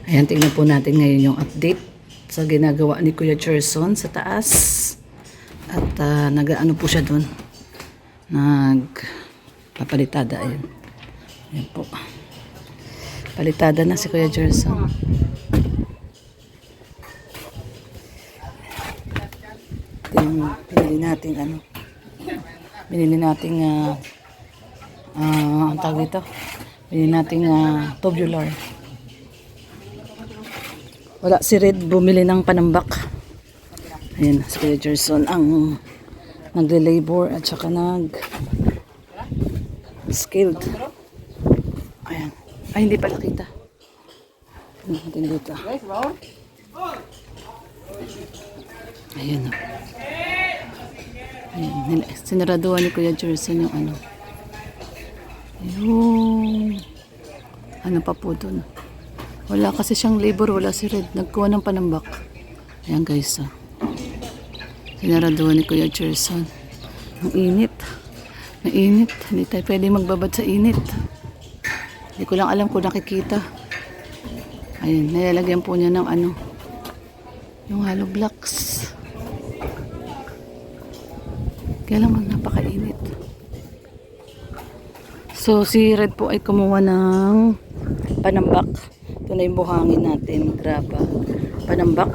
Ayan, tingnan po natin ngayon yung update sa ginagawa ni Kuya Cherson sa taas. At nag-ano po siya doon. Nagpapalitada. Ayan. Ayan po. Palitada na si Kuya Cherson. Ito yung pinili natin ano. Binili natin ang tawag dito. Binili natin tubular. Wala si Red bumili ng panambak. Ayan, si Kuya Cherson ang nagle-labor at saka skilled. Ayan. Ay, hindi pala kita. Tingnan dito. Ayan o. Ayan. Sinaraduhan ni Kuya Cherson yung ano. Yung ano pa po dun. Wala kasi siyang labor, wala si Red. Nagkuha ng panambak. Ayan guys. Sinaraduhan ni Kuya Cherson. Ang init. Mainit. Hindi tayo pwede magbabad sa init. Hindi ko lang alam kung nakikita. Ayun, nilalagyan po niya ng ano. Yung hollow blocks. Kaya lang napakainit. So si Red po ay kumuha ng panambak. Ito na yung buhangin natin. Graba. Panambak.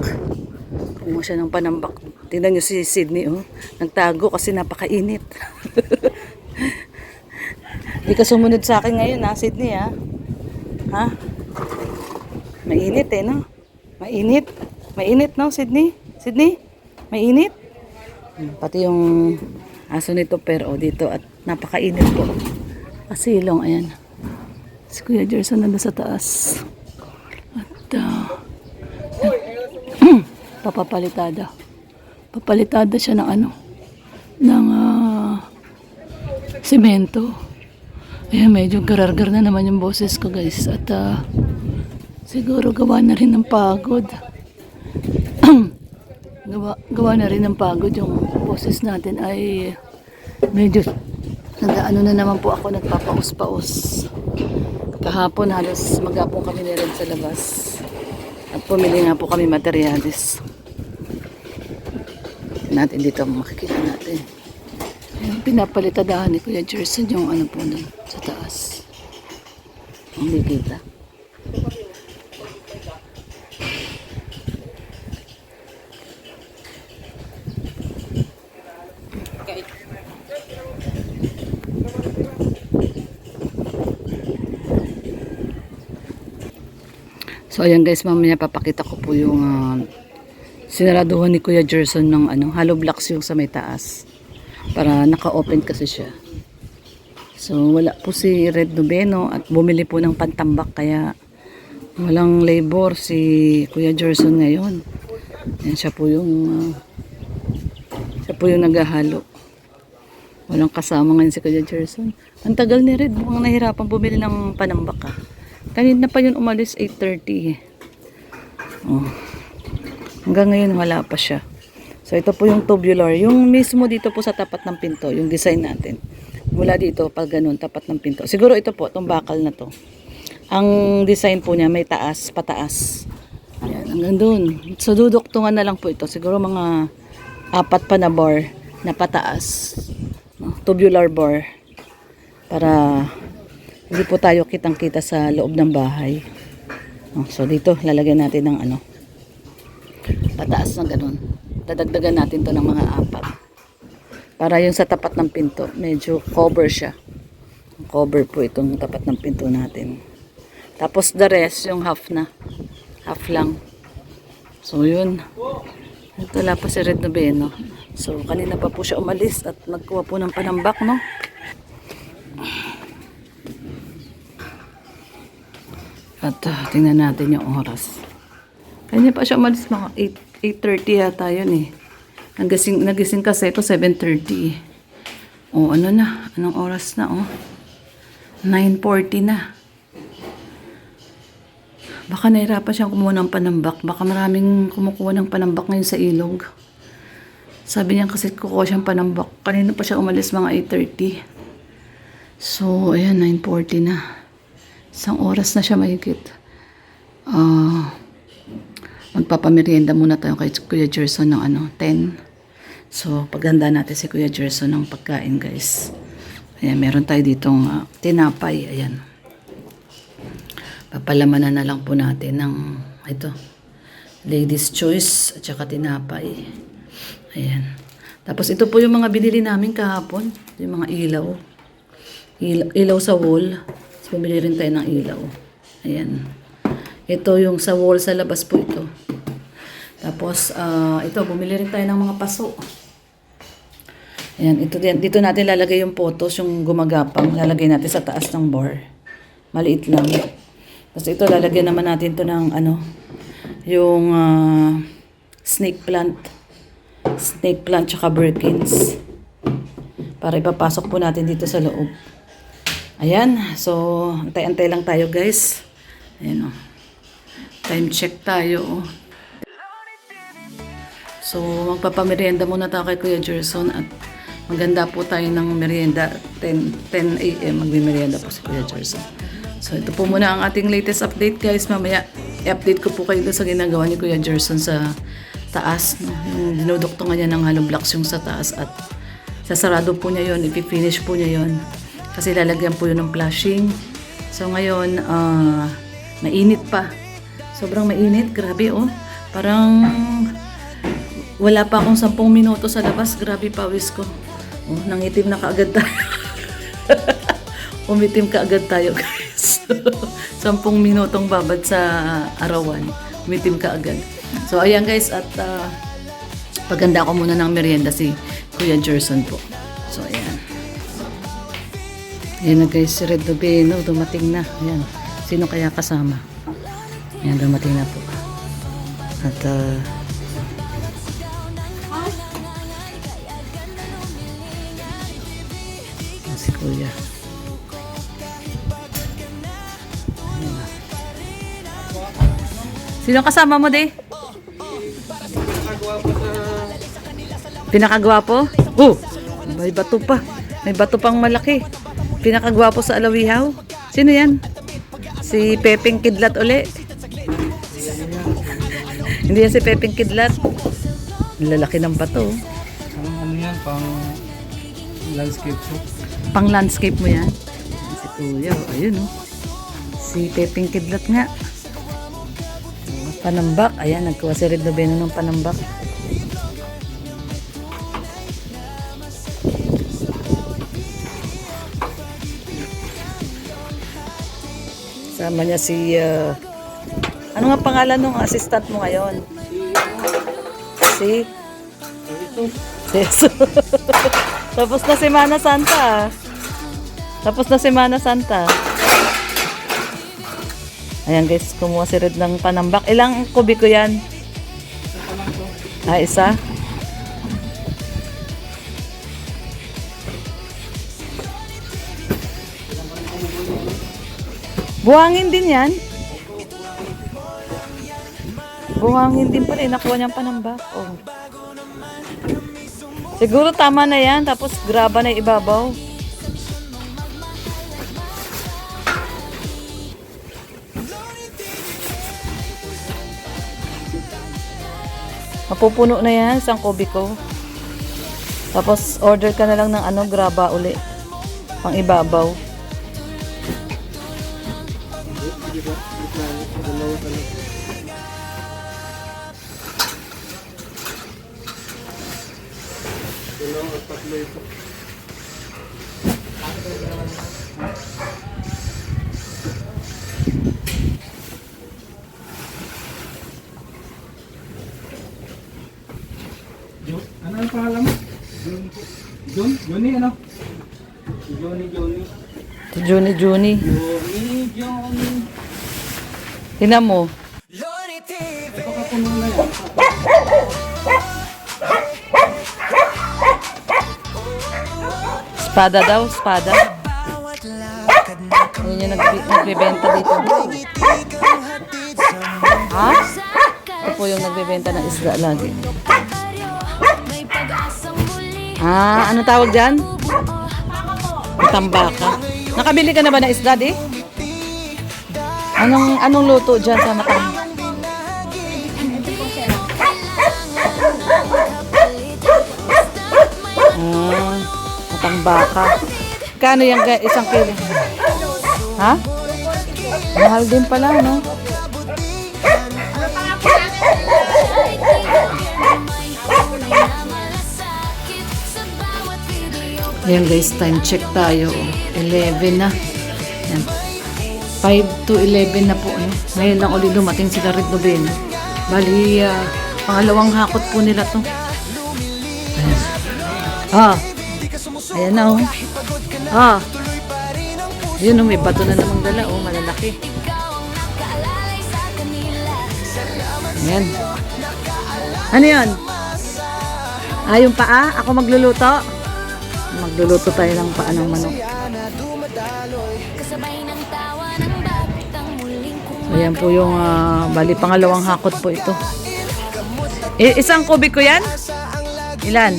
Kumuha siya ng panambak. Tingnan nyo si Sydney, oh. Nagtago kasi napakainit. Hindi ka sumunod sa akin ngayon, ha, Sydney, ha? Ha? Mainit, no? Mainit. Mainit, no, Sydney? Sydney? Mainit? Pati yung aso nito, pero dito, at napakainit po. Pasilong, ayan. Si Kuya Cherson nandun sa taas. At, papapalitada. Papalitada siya ng ano, ng semento. Ayan, medyo garargar na naman yung boses ko guys. At siguro gawa na rin ng pagod. gawa na rin ng pagod yung boses natin ay medyo nag-ano na naman po ako, nagpapaus-paus. Kahapon halos maghapon kami na rin sa labas. At pumili nga po kami materialis. Natin dito makikita natin. Ayan, pinapalitadahan ni Kuya Cherson yung ano po nun sa taas. Hindi kita. So ayan guys, mamaya papakita ko po yung sinaraduhan ni Kuya Cherson ng ano, hollow blocks yung sa may taas. Para naka-open kasi siya. So wala po si Red Noveno at bumili po ng pantambak kaya walang labor si Kuya Cherson ngayon. Ayan, siya po yung naghahalo. Walang kasama ngayon si Kuya Cherson. Ang tagal ni Red, mukhang nahirapan bumili ng panambak. Kanina pa yun umalis 8:30. Oh. Hanggang ngayon wala pa siya. So ito po yung tubular. Yung mismo dito po sa tapat ng pinto. Yung design natin. Mula dito pag ganun tapat ng pinto. Siguro ito po. Itong bakal na to. Ang design po niya may taas. Pataas. Ayan. Hanggang dun. So duduktungan na lang po ito. Siguro mga 4 pa na bar na pataas. Tubular bar. Para hindi po tayo kitang kita sa loob ng bahay. So dito lalagyan natin ng ano. Pataas na ganun. Dadagdagan natin to ng mga 4. Para yung sa tapat ng pinto, medyo cover siya. Cover po itong tapat ng pinto natin. Tapos the rest, yung half na. Half lang. So yun. Ito wala pa si Red Noveno. So kanina pa po siya umalis at nagkuha po ng panambak, no? At tingnan natin yung oras. Kanya pa siya umalis mga 8:30 yata yun eh. Nagising kasi ito 7:30. O ano na? Anong oras na oh? 9:40 na. Baka nahirapan siyang kumuha ng panambak. Baka maraming kumukuha ng panambak ngayon sa ilog. Sabi niya kasi kukuha siyang panambak. Kanina pa siya umalis mga 8:30. So ayan 9:40 na. Isang oras na siya mahigit. magpapamerienda muna tayo kay Kuya Gerson ng 10. So, paghanda natin si Kuya Gerson ng pagkain, guys. Ayan, meron tayo ditong tinapay. Ayan. Papalamanan na lang po natin ng ito. Ladies Choice at saka tinapay. Ayan. Tapos ito po yung mga binili namin kahapon. Yung mga ilaw. Ilaw sa wall. So, bumili rin tayo ng ilaw. Ayan. Ito yung sa wall sa labas po ito. Tapos, ito, bumili rin tayo ng mga paso. Ayan, ito din. Dito natin lalagay yung photos, yung gumagapang. Lalagay natin sa taas ng bar. Maliit lang. Tapos ito, lalagyan naman natin to ng yung snake plant. Snake plant tsaka Birkins. Para ipapasok po natin dito sa loob. Ayan. So, antay-antay lang tayo, guys. Ayan o. Time check tayo o. So, magpapamerienda muna tayo kay Kuya Gerson at maganda po tayo ng merienda. 10 a.m. magmimerienda po si Kuya Gerson. So, ito po muna ang ating latest update, guys. Mamaya, i-update ko po kayo sa ginagawa ni Kuya Gerson sa taas. No? Yung dinuduktungan niya ng hollow blocks yung sa taas at sasarado po niya yun. Ipifinish po niya yun. Kasi lalagyan po yun ng flashing. So, ngayon, mainit pa. Sobrang mainit. Grabe, oh. Parang wala pa akong 10 minuto sa labas. Grabe, pawis ko. Oh, nangitim na kaagad tayo. Umitim kaagad tayo, guys. 10 minutong babad sa arawan. Umitim kaagad. So, ayan, guys. At paganda ko muna ng merienda si Kuya Gerson po. So, ayan. Ayan na, guys. Si Red Dobeno. Dumating na. Ayan. Sino kaya kasama? Ayan, dumating na po. At, si Kuya. Sino kasama mo, de? Pinakagwapo? Oh! May bato pa. May bato pang malaki. Pinakagwapo sa Alawihaw. Sino yan? Si Pepeng Kidlat uli. Hindi yan si Pepeng Kidlat. Lalaki ng bato. Ano yan? Pang landscape mo? Pang landscape mo yan? Si Kuya. Ayun, oh. Si Pepeng Kidlat nga. Panambak. Ayan, nagkuha si Red Noveno ng panambak. Sama niya si... ano nga pangalan ng assistant mo ngayon? Si... Jesus. Tapos na Semana Santa. Tapos na Semana Santa. Ayan, guys, kumuha si Red ng panambak. Ilang kubiko yan? Isa? Buhangin din yan? Buhangin din pala. Nakuha niyang panambak. Oh. Siguro tama na yan. Tapos graba na yung ibabaw. Mapupuno na yan, 1 kubiko. Tapos, order ka na lang ng graba uli. Pang ibabaw. Ano ang pangalan mo? Johnny ano? Johnny. Si Johnny. Johnny. Tingnan mo. Ito ka puno na yan. Espada daw, espada. Ayun yung nagbibenta dito. Ha? Ito po yung nagbibenta ng isda lagi. Ano tawag dyan? Tambaka. Nakabili ka na ba ng isda, di? Anong luto dyan sa matambaka? Matang baka. Kano yung isang kilo? Ha? Mahal din pala, no? Ayan guys, time check tayo. 11 na. Ayan. 5 to 11 na po. Ano? Ngayon lang ulit dumating sila Red Noveno. Bali, pangalawang hakot po nila to. Ayan. Ayan na oh. Yun oh, may bato na namang dala oh, malalaki. Ayan. Ano yun? Yung paa? Ako magluluto? Magluluto tayo ng paa ng manok. Ayan po yung bali pangalawang hakot po ito. Isang kubik ko yan? Ilan?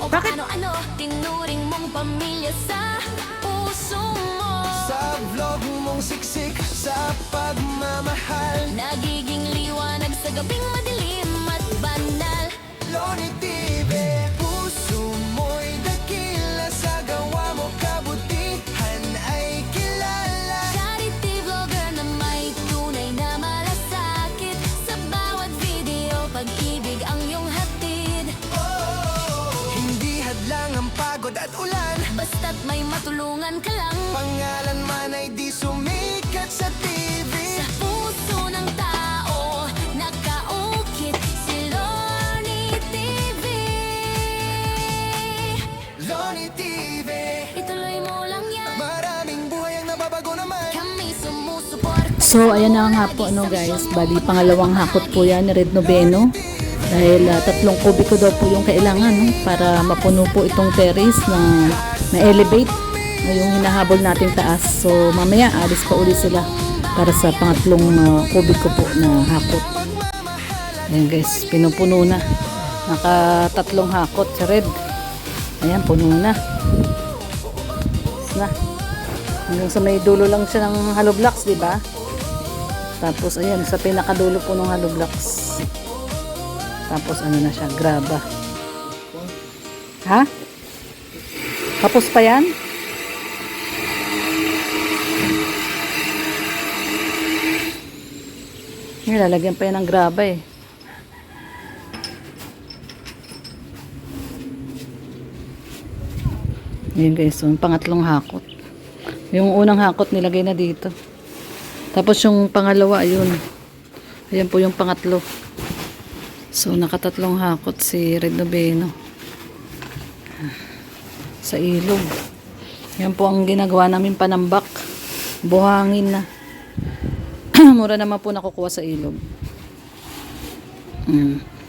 Bakit? Tinuring mong pamilya sa puso mo. Sa vlog mong siksik sa pagmamahal. Nagiging liwanag sa gabing madilim at banal. Loni TV, puso mo'y dakila. Sa gawa mo kabutihan ay kilala. Charity vlogger na may tunay na malasakit. Sa bawat video, pag-ibig ang iyong hatid. Hindi hadlang ang pagod at ulan. Basta't may matulungan ka lang. Pangalan man ay di sumikat sa TV. Sa puso ng tao, nakaukit si Loni TV. Loni TV, ituloy mo lang yan. Maraming buhay ang nababago naman. Kami sumusuporta. So, ayan na nga po ano guys. Bali, pangalawang hakot po yan ni Red Noveno. Dahil 3 kubiko daw po yung kailangan no, para mapuno po itong terrace na ma-elevate yung hinahabol nating taas. So mamaya alis pa ulit sila para sa pangatlong kubiko po na hakot. Ayan guys, pinupuno na. Naka 3 hakot si Red. Ayan, puno na. Na. Hanggang sa may dulo lang siya ng hollow blocks, di ba? Tapos ayan, sa pinakadulo po ng hollow blocks. Tapos ano na siya, graba. Ha? Tapos pa yan? Lalagyan pa yan ng graba eh. Ayan guys, so, pangatlong hakot. Yung unang hakot nilagay na dito. Tapos yung pangalawa, ayun. Ayan po yung pangatlo. So, nakatatlong hakot si Red Noveno sa ilog. Yan po ang ginagawa namin panambak. Buhangin na. Mura naman po nakukuha sa ilog.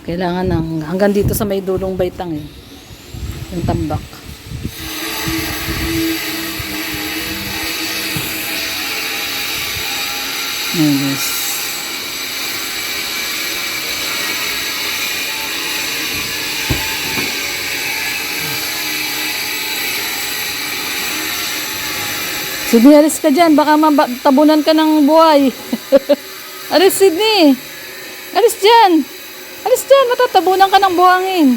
Kailangan hanggang dito sa may dulong baitang eh. Yung tambak. Ayan guys. Sydney, alis ka dyan. Baka matabunan ka ng buhay. Alis, Sydney. Alis dyan. Alis dyan. Matatabunan ka ng buhangin.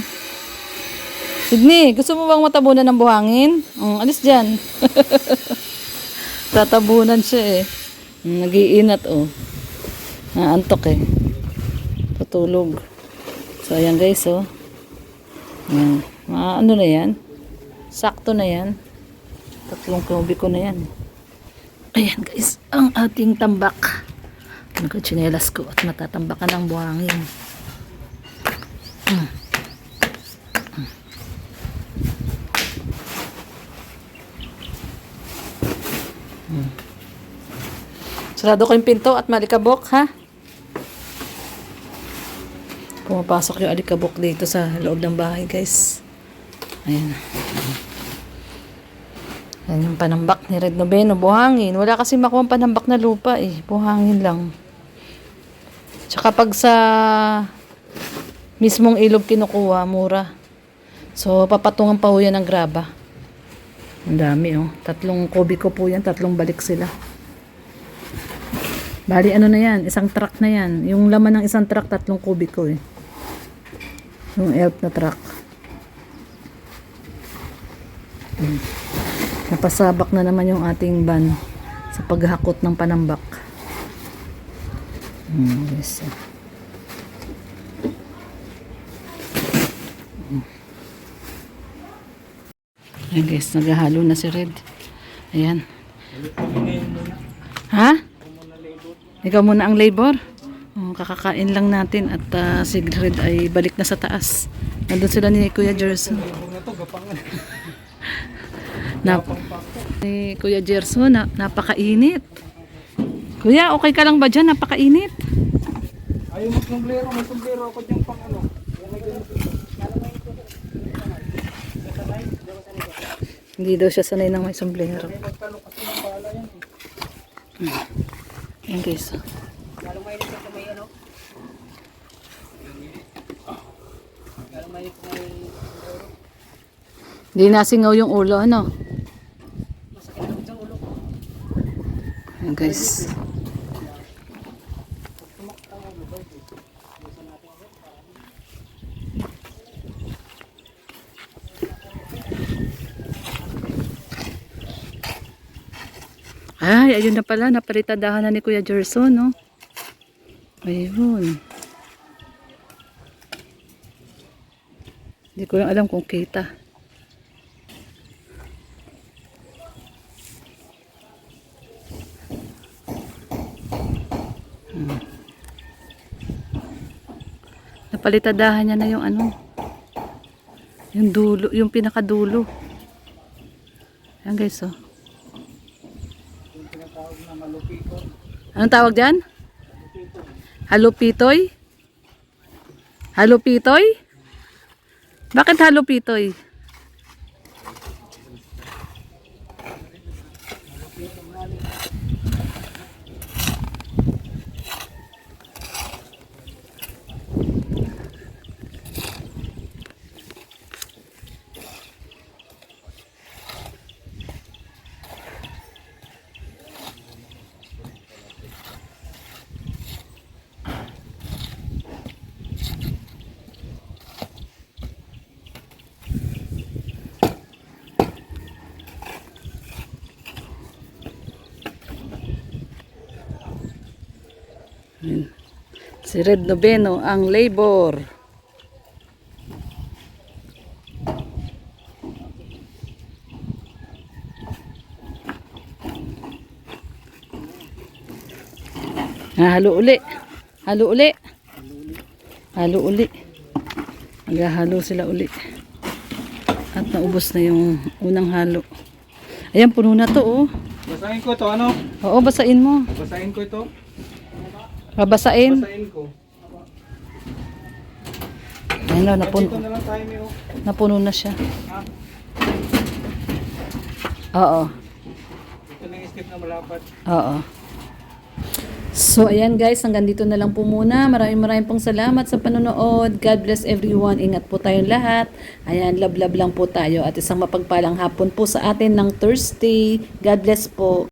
Sydney, gusto mo bang matabunan ng buhangin? Alis dyan. Tatabunan siya eh. Nag-iinat oh. Naantok eh. Tutulog. So, ayan guys oh. Ayan. Ano na yan? Sakto na yan. 3 kubiko na yan. Ayan guys, ang ating tambak. Nagkatsinelas ko at matatambakan ng buhangin. Sarado ko yung pinto at malikabok ha. Pumapasok yung alikabok dito sa loob ng bahay guys. Ayan. Yan yung panambak ni Red Noveno, buhangin. Wala kasi makuha panambak na lupa eh. Buhangin lang. Tsaka pag sa mismong ilog kinukuha, mura. So, papatungan pa ho yan ng graba. Ang dami oh. 3 kubiko po yan, 3 balik sila. Bali, ano na yan? Isang truck na yan. Yung laman ng isang truck, 3 kubiko eh. Yung elf na truck. Napasabak na naman yung ating van sa paghakot ng panambak. Yes. Ayan guys, naghahalo na si Red. Ayan. Ha? Ikaw muna ang labor? Oh, kakakain lang natin at si Red ay balik na sa taas. Nandun sila ni Kuya Gerson. Ni Kuya Gerson, napakainit. Kuya, okay ka lang ba dyan? Napakainit. Ayaw mag-sombrero. May sombrero ako dyan pang ano. Hindi daw siya sanay ng may sombrero. Ayan guys. Hindi nasingaw yung ulo, ano? Ayan guys. Ay, ayun na pala. Napalitadahan na ni Kuya Gerson, no? Ayun. Hindi ko lang alam kung kita. Napalitadahan niya na yung ano. Yung dulo, yung pinakadulo. Ayan guys, oh. Anong tawag dyan? Halupitoy? Halupitoy? Bakit halupitoy? Ayan. Si Red Noveno ang labor. Halo uli. Halo uli. Halo uli. Maghahalo sila uli. At naubos na yung unang halo. Ayan, puno na to, oh. Basahin ko to, ano? Oo, basain mo. Basahin ko ito. Babasain. Basahin ko. Ayun na, Dito na lang tayo, Mio. napuno na siya. Ha? Oo. Ito na yung skip na malapat. Oo. So, ayan guys, hanggang dito na lang po muna. Maraming pong salamat sa panonood. God bless everyone. Ingat po tayong lahat. Ayan, love lang po tayo. At isang mapagpalang hapon po sa atin ng Thursday. God bless po.